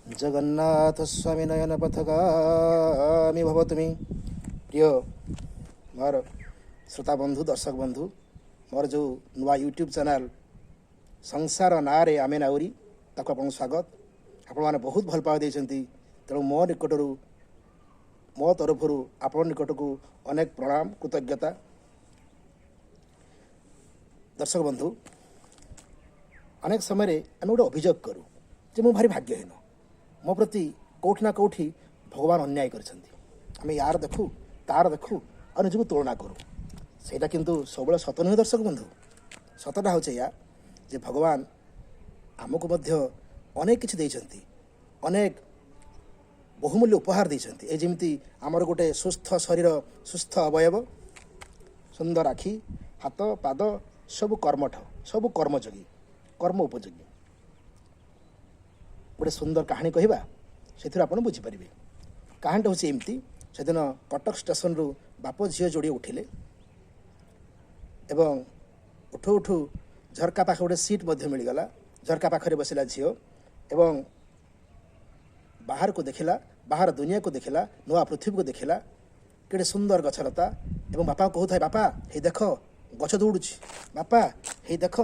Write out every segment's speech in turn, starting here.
जगन्नाथ स्वामी नयन पथगामी भव तुम प्रिय मोर श्रोता बंधु दर्शक बंधु मोर जो नुआ यूट्यूब चैनल संसार नारे आमे नाउरी ताको आपन स्वागत आपण माने बहुत भल पाव देछंती तेणु मो निकटरू मो तरफरू आपण निकटकू अनेक प्रणाम कृतज्ञता। दर्शक बंधु अनेक समय आम गोटे अभियोग करूँ जे मु भारी भाग्यहीन मो प्रति कौटि ना कौटि भगवान अन्याय कर यार देखू तार देखू और निजक तुलना करूँ सेटा किंतु सब सत नुहे। दर्शक बंधु सतटा हूँ या जे भगवान आमको मध्य अनेक किछि देइछंती अनेक बहुमूल्य उपहार देइछंती ए जेमिति आमर गोटे सुस्थ शरीर सुस्थ अवयव सुंदर आखि हाथ पाद सब कर्मठ सब कर्मयोगी कर्म उपयोगी गोटे सुंदर कहानी कहवा से आप बुझीपारे। कहानीटा हूँ एमती से दिन कटक स्टेशन रु बाप झील जोड़े उठिले एवं उठू उठू झरका पाखे गोटे सीट मिलगला झरका पाखे बसला झील एवं बाहर को देखला बाहर दुनिया को देखला नुआ पृथ्वी को देखला केड़े सुंदर गछलता एवं बापा कहू था बापा हे देख गछ दौड़ुची बापा हे देख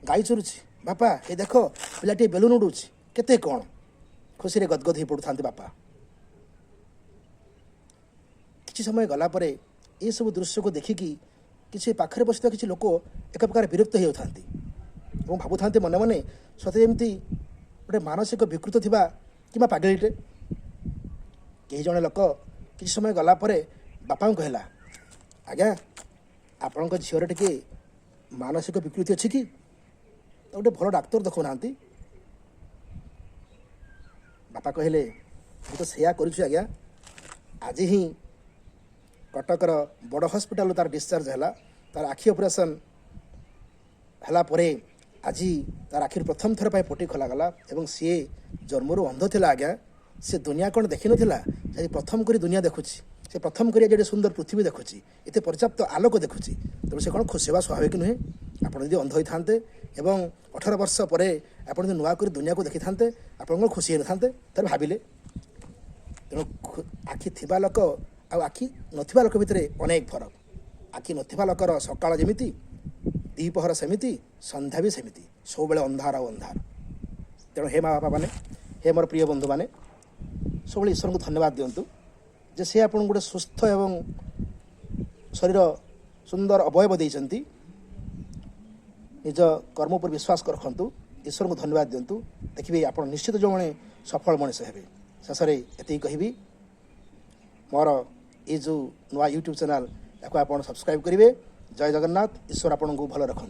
गाई चुरुची बापा हे देख पिलाटी बेलून उड़ुची केते कौन खुशी गदगद हो पड़ू था बापा। किसी समय गला परे ये सब दृश्य को देखिकी किसी पाखरे बसता किसी लोक एक प्रकार विरक्त हो थांती और भावु थांती मने मने सते एमती गोटे मानसिक विकृत थिबा किबा पागलीटे कई जने लोक किसी समय गला परे बापा कहला आज्ञा आपण झीवर टिके मानसिक विकृति अच्छी कि गोटे भल डाक्तर देखु ना बापा कहले मु तो सेया करूछु आज्ञा आज ही कटकर बड़ हॉस्पिटल तार डिस्चार्ज है तार आखि ऑपरेशन है आज तार आखिर प्रथम थर पर पटी खोलागला एवं सी जन्मरू अंध थिला आज्ञा से दुनिया कौन देखी नथिला प्रथम करी दुनिया देखुची से प्रथम करी जे सुंदर पृथ्वी देखुची एते पर्याप्त आलोक देखुची तेणु से कौन खुशी होगा स्वाभाविक नुहे। आपड़ यदि अंध होता एवं 18 वर्ष पर आप नुआ कर दुनिया को देखी था आप खुशी हो था तर भाविले तेणु आखि थिबा लोक आखि नथिबा लोक भितर अनेक फरक आखि नथिबा लोकर सकाळ जेमिति द्विपहर सेमिति संध्या भी सेमिति सब बेले अंधार आ अंधार। तेणु हे माँ बापा मैंने हे मोर प्रिय बंधु मैंने सब ईश्वर को धन्यवाद दिंतु जे से आपन गोटे सुस्थ एवं शरीर सुंदर अवयव देइचंती निज कर्म पर विश्वास रखु ईश्वर को धन्यवाद दिंतु देखिए आप निश्चित जो मैंने सफल मनीष हे। शेष में ये कहि मोर ये जो नुआ यूट्यूब चैनल या आप सब्सक्राइब करेंगे। जय जगन्नाथ ईश्वर आपन को भल रखु।